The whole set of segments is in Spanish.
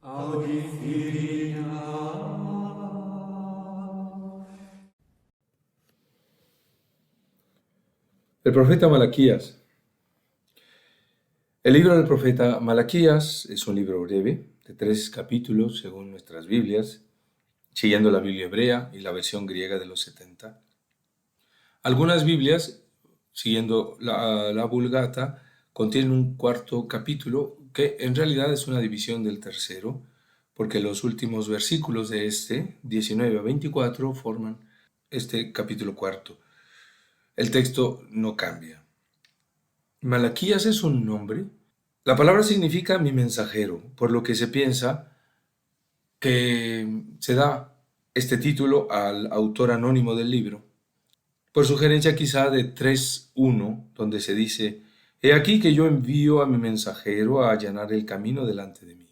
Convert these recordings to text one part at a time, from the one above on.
Audifinia. El profeta Malaquías. El libro del profeta Malaquías es un libro breve, de 3 capítulos según nuestras Biblias, siguiendo la Biblia hebrea y la versión griega de los 70. Algunas Biblias, siguiendo la Vulgata, contienen un cuarto capítulo que en realidad es una división del tercero, porque los últimos versículos de este, 19 a 24, forman este capítulo cuarto. El texto no cambia. Malaquías es un nombre. La palabra significa mi mensajero, por lo que se piensa que se da este título al autor anónimo del libro, por sugerencia quizá de 3:1, donde se dice, he aquí que yo envío a mi mensajero a allanar el camino delante de mí.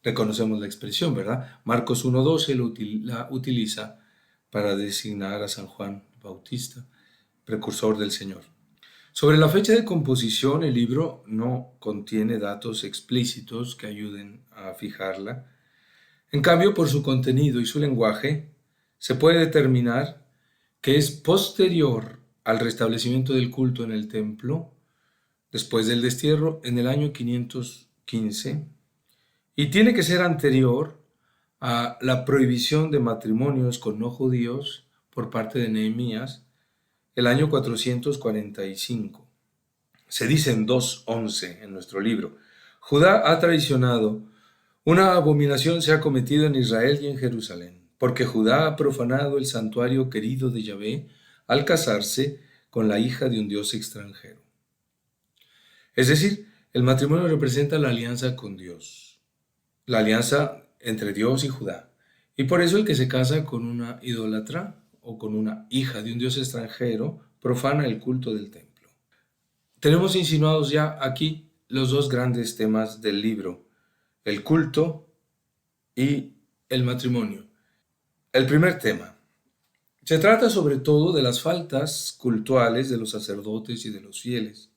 Reconocemos la expresión, ¿verdad? Marcos 1:12 la utiliza para designar a San Juan Bautista, precursor del Señor. Sobre la fecha de composición, el libro no contiene datos explícitos que ayuden a fijarla. En cambio, por su contenido y su lenguaje, se puede determinar que es posterior al restablecimiento del culto en el templo, después del destierro, en el año 515, y tiene que ser anterior a la prohibición de matrimonios con no judíos por parte de Nehemías, el año 445. Se dice en 2:11 en nuestro libro, Judá ha traicionado, una abominación se ha cometido en Israel y en Jerusalén, porque Judá ha profanado el santuario querido de Yahvé al casarse con la hija de un dios extranjero. Es decir, el matrimonio representa la alianza con Dios, la alianza entre Dios y Judá. Y por eso el que se casa con una idólatra o con una hija de un dios extranjero profana el culto del templo. Tenemos insinuados ya aquí los dos grandes temas del libro, el culto y el matrimonio. El primer tema. Se trata sobre todo de las faltas cultuales de los sacerdotes y de los fieles.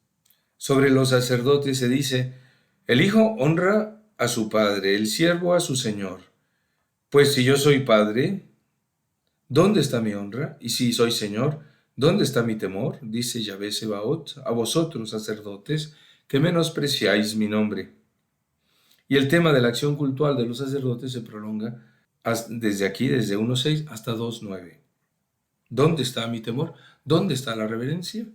Sobre los sacerdotes se dice, el hijo honra a su padre, el siervo a su señor. Pues si yo soy padre, ¿dónde está mi honra? Y si soy señor, ¿dónde está mi temor? Dice Yahvé Sebaot, a vosotros, sacerdotes, que menospreciáis mi nombre. Y el tema de la acción cultual de los sacerdotes se prolonga desde aquí, desde 1:6 hasta 2:9. ¿Dónde está mi temor? ¿Dónde está la reverencia?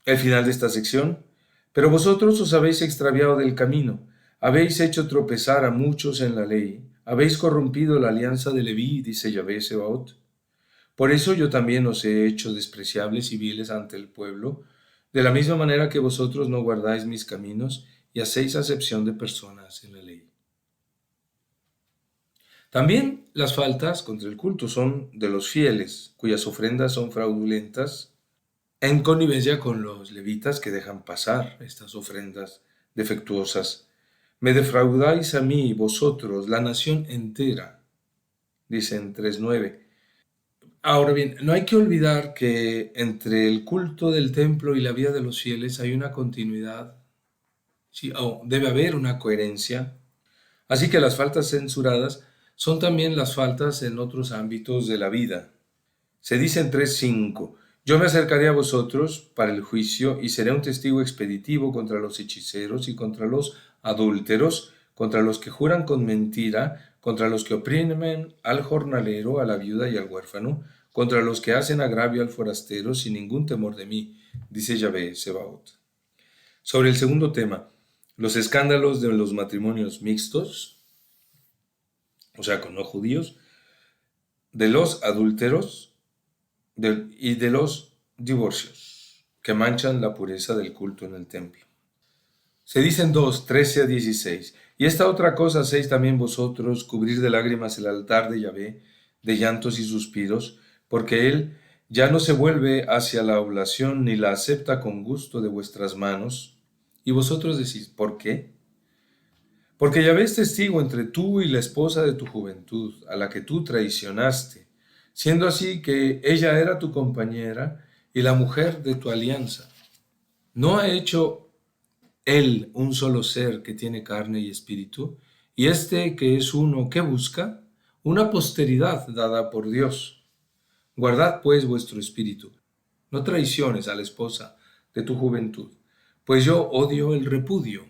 El final de esta sección. Pero vosotros os habéis extraviado del camino, habéis hecho tropezar a muchos en la ley, habéis corrompido la alianza de Leví, dice Yahvé Sebaot. Por eso yo también os he hecho despreciables y viles ante el pueblo, de la misma manera que vosotros no guardáis mis caminos y hacéis acepción de personas en la ley. También las faltas contra el culto son de los fieles, cuyas ofrendas son fraudulentas, en connivencia con los levitas que dejan pasar estas ofrendas defectuosas. Me defraudáis a mí, vosotros, la nación entera, dice en 3:9. Ahora bien, no hay que olvidar que entre el culto del templo y la vida de los fieles hay una continuidad, sí, debe haber una coherencia. Así que las faltas censuradas son también las faltas en otros ámbitos de la vida. Se dice en 3:5, yo me acercaré a vosotros para el juicio y seré un testigo expeditivo contra los hechiceros y contra los adúlteros, contra los que juran con mentira, contra los que oprimen al jornalero, a la viuda y al huérfano, contra los que hacen agravio al forastero sin ningún temor de mí, dice Yahvé Sebaot. Sobre el segundo tema, los escándalos de los matrimonios mixtos, o sea, con no judíos, de los adúlteros y de los divorcios, que manchan la pureza del culto en el templo. Se dicen 2:13 a 16, y esta otra cosa hacéis también vosotros, cubrir de lágrimas el altar de Yahvé, de llantos y suspiros, porque él ya no se vuelve hacia la oblación ni la acepta con gusto de vuestras manos. Y vosotros decís, ¿por qué? Porque Yahvé es testigo entre tú y la esposa de tu juventud, a la que tú traicionaste, siendo así que ella era tu compañera y la mujer de tu alianza. ¿No ha hecho él un solo ser que tiene carne y espíritu? y este que es uno que busca una posteridad dada por Dios. Guardad pues vuestro espíritu, no traiciones a la esposa de tu juventud, pues yo odio el repudio,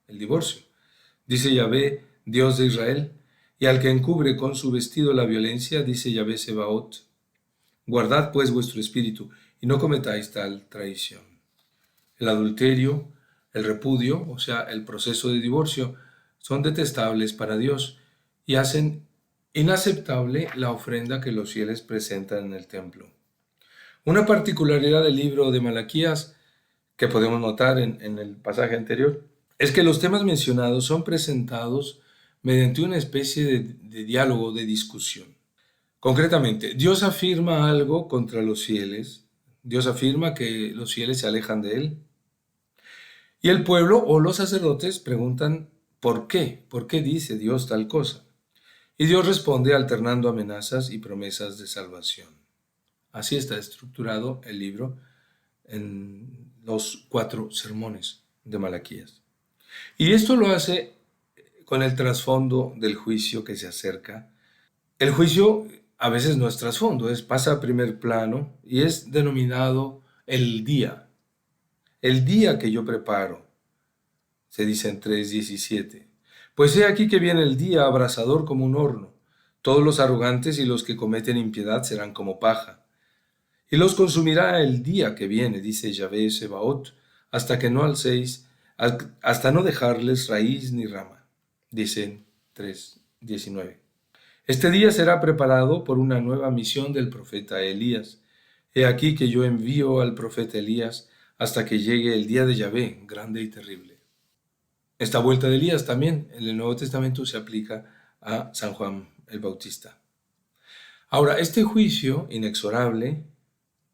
el divorcio, dice Yahvé, Dios de Israel, y al que encubre con su vestido la violencia, dice Yahvé Sebaot. Guardad pues vuestro espíritu, y no cometáis tal traición. El adulterio, el repudio, o sea, el proceso de divorcio, son detestables para Dios y hacen inaceptable la ofrenda que los fieles presentan en el templo. Una particularidad del libro de Malaquías que podemos notar en el pasaje anterior es que los temas mencionados son presentados mediante una especie de diálogo, de discusión. Concretamente, Dios afirma algo contra los fieles, Dios afirma que los fieles se alejan de Él, y el pueblo o los sacerdotes preguntan ¿por qué? ¿Por qué dice Dios tal cosa? Y Dios responde alternando amenazas y promesas de salvación. Así está estructurado el libro en los 4 sermones de Malaquías. Y esto lo hace con el trasfondo del juicio que se acerca. El juicio a veces no es trasfondo, pasa a primer plano y es denominado el día que yo preparo, se dice en 3:17. Pues he aquí que viene el día abrasador como un horno. Todos los arrogantes y los que cometen impiedad serán como paja. Y los consumirá el día que viene, dice Yahvé Sebaot, hasta que no alcéis, hasta no dejarles raíz ni rama, dicen 3:19. Este día será preparado por una nueva misión del profeta Elías. He aquí que yo envío al profeta Elías hasta que llegue el día de Yahvé, grande y terrible. Esta vuelta de Elías también en el Nuevo Testamento se aplica a San Juan el Bautista. Ahora, este juicio inexorable,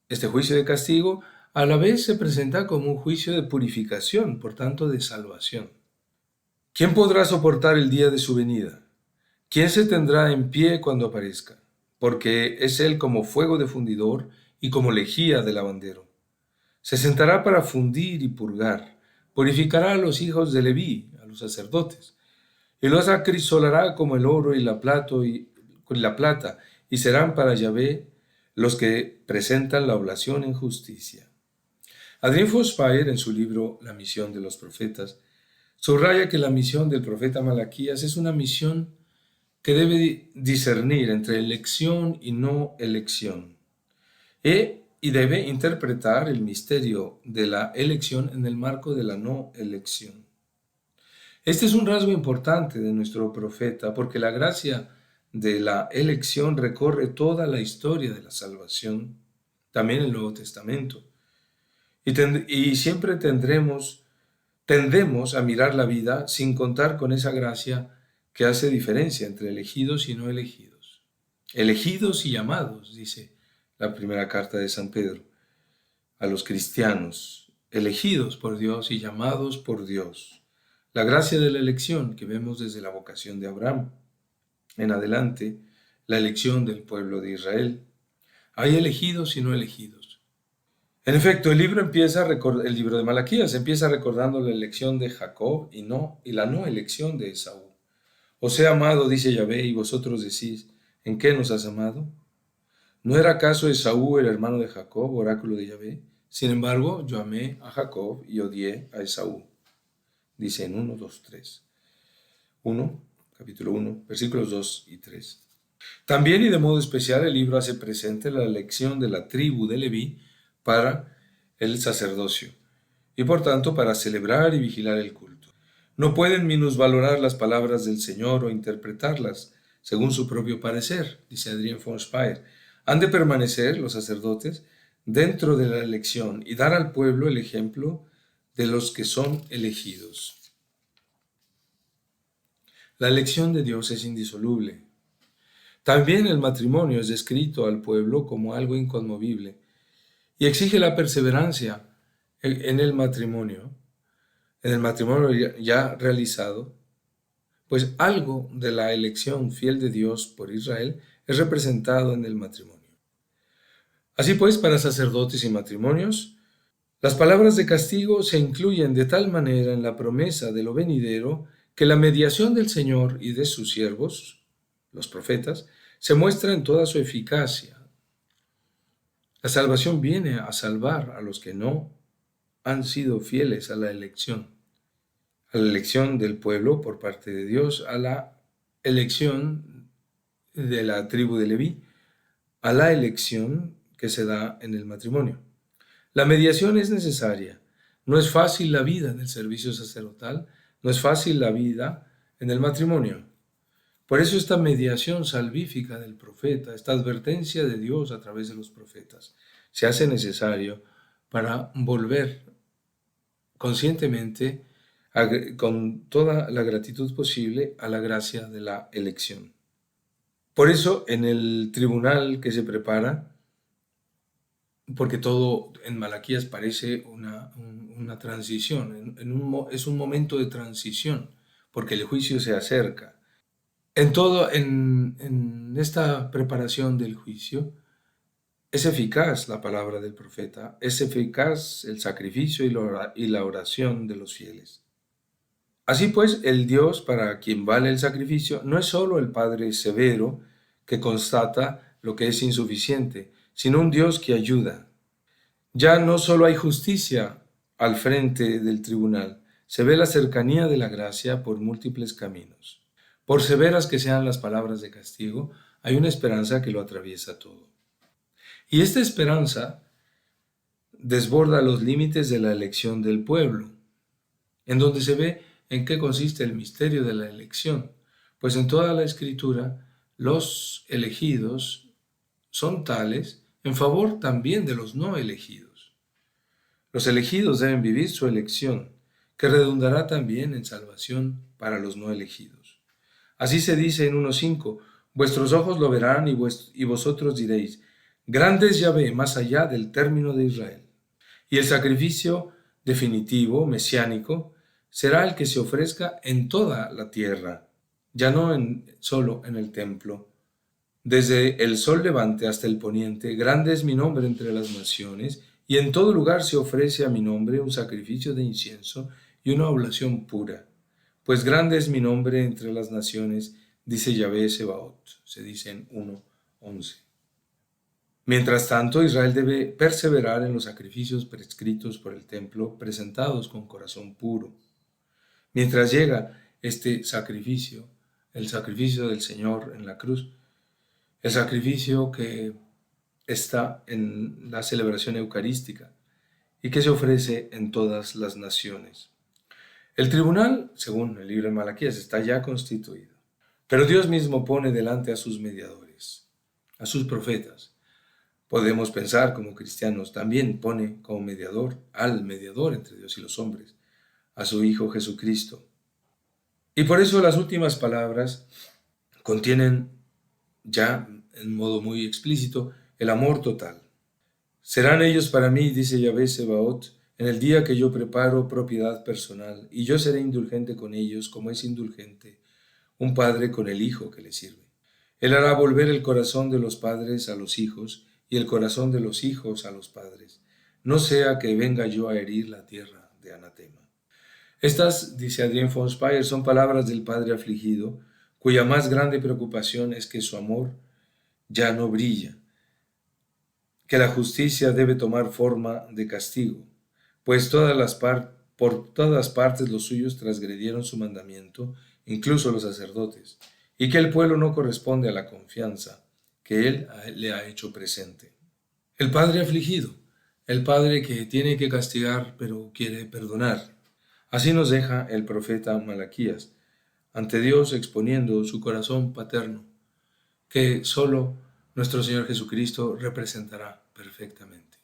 este juicio de castigo, a la vez se presenta como un juicio de purificación, por tanto de salvación. ¿Quién podrá soportar el día de su venida? ¿Quién se tendrá en pie cuando aparezca? Porque es él como fuego de fundidor y como lejía de lavandero. Se sentará para fundir y purgar, purificará a los hijos de Leví, a los sacerdotes, y los acrisolará como el oro y la plata, y serán para Yahvé los que presentan la oblación en justicia. Adrien Foxfire, en su libro La misión de los profetas, subraya que la misión del profeta Malaquías es una misión que debe discernir entre elección y no elección, y debe interpretar el misterio de la elección en el marco de la no elección. Este es un rasgo importante de nuestro profeta, porque la gracia de la elección recorre toda la historia de la salvación, también el Nuevo Testamento. Y siempre tendemos a mirar la vida sin contar con esa gracia que hace diferencia entre elegidos y no elegidos. Elegidos y llamados, dice la primera carta de San Pedro, a los cristianos, elegidos por Dios y llamados por Dios. La gracia de la elección que vemos desde la vocación de Abraham en adelante, la elección del pueblo de Israel. Hay elegidos y no elegidos. En efecto, el libro de Malaquías empieza recordando la elección de Jacob y la no elección de Esaú. Os he amado, dice Yahvé, y vosotros decís, ¿en qué nos has amado? ¿No era acaso Esaú el hermano de Jacob, oráculo de Yahvé? Sin embargo, yo amé a Jacob y odié a Esaú. Dice en 1, 2, 3. Capítulo 1, versículos 2 y 3. También y de modo especial el libro hace presente la elección de la tribu de Leví para el sacerdocio y por tanto para celebrar y vigilar el culto. No pueden minusvalorar las palabras del Señor o interpretarlas según su propio parecer, dice Adrien Foxfire. Han de permanecer los sacerdotes dentro de la elección y dar al pueblo el ejemplo de los que son elegidos. La elección de Dios es indisoluble. También el matrimonio es descrito al pueblo como algo inconmovible y exige la perseverancia en el matrimonio ya realizado, pues algo de la elección fiel de Dios por Israel es representado en el matrimonio. Así pues, para sacerdotes y matrimonios, las palabras de castigo se incluyen de tal manera en la promesa de lo venidero que la mediación del Señor y de sus siervos, los profetas, se muestra en toda su eficacia. La salvación viene a salvar a los que no han sido fieles a la elección del pueblo por parte de Dios, a la elección de la tribu de Leví, a la elección que se da en el matrimonio. La mediación es necesaria. No es fácil la vida en el servicio sacerdotal, no es fácil la vida en el matrimonio. Por eso esta mediación salvífica del profeta, esta advertencia de Dios a través de los profetas, se hace necesario para volver conscientemente, con toda la gratitud posible, a la gracia de la elección. Por eso, en el tribunal que se prepara, porque todo en Malaquías parece una transición, es un momento de transición, porque el juicio se acerca. En esta preparación del juicio, es eficaz la palabra del profeta, es eficaz el sacrificio y la oración de los fieles. Así pues, el Dios para quien vale el sacrificio no es solo el Padre severo que constata lo que es insuficiente, sino un Dios que ayuda. Ya no solo hay justicia al frente del tribunal, se ve la cercanía de la gracia por múltiples caminos. Por severas que sean las palabras de castigo, hay una esperanza que lo atraviesa todo. Y esta esperanza desborda los límites de la elección del pueblo, en donde se ve en qué consiste el misterio de la elección, pues en toda la Escritura los elegidos son tales en favor también de los no elegidos. Los elegidos deben vivir su elección, que redundará también en salvación para los no elegidos. Así se dice en 1:5, vuestros ojos lo verán y vosotros diréis, grande es Yahvé más allá del término de Israel. Y el sacrificio definitivo, mesiánico, será el que se ofrezca en toda la tierra, ya no solo en el templo. Desde el sol levante hasta el poniente, grande es mi nombre entre las naciones, y en todo lugar se ofrece a mi nombre un sacrificio de incienso y una oblación pura. Pues grande es mi nombre entre las naciones, dice Yahvé Sebaot, se dice en 1:11. Mientras tanto, Israel debe perseverar en los sacrificios prescritos por el templo, presentados con corazón puro. Mientras llega este sacrificio, el sacrificio del Señor en la cruz, el sacrificio que está en la celebración eucarística y que se ofrece en todas las naciones. El tribunal, según el libro de Malaquías, está ya constituido, pero Dios mismo pone delante a sus mediadores, a sus profetas. Podemos pensar como cristianos, también pone como mediador al mediador entre Dios y los hombres, a su Hijo Jesucristo. Y por eso las últimas palabras contienen ya en modo muy explícito el amor total. Serán ellos para mí, dice Yahvé Sebaot, en el día que yo preparo propiedad personal, y yo seré indulgente con ellos como es indulgente un padre con el hijo que le sirve. Él hará volver el corazón de los padres a los hijos, y el corazón de los hijos a los padres, no sea que venga yo a herir la tierra de anatema. Estas, dice Adrien von Speyer, son palabras del padre afligido, cuya más grande preocupación es que su amor ya no brilla, que la justicia debe tomar forma de castigo, pues por todas partes los suyos transgredieron su mandamiento, incluso los sacerdotes, y que el pueblo no corresponde a la confianza que él le ha hecho presente. El padre afligido, el padre que tiene que castigar pero quiere perdonar. Así nos deja el profeta Malaquías, ante Dios exponiendo su corazón paterno, que solo nuestro Señor Jesucristo representará perfectamente.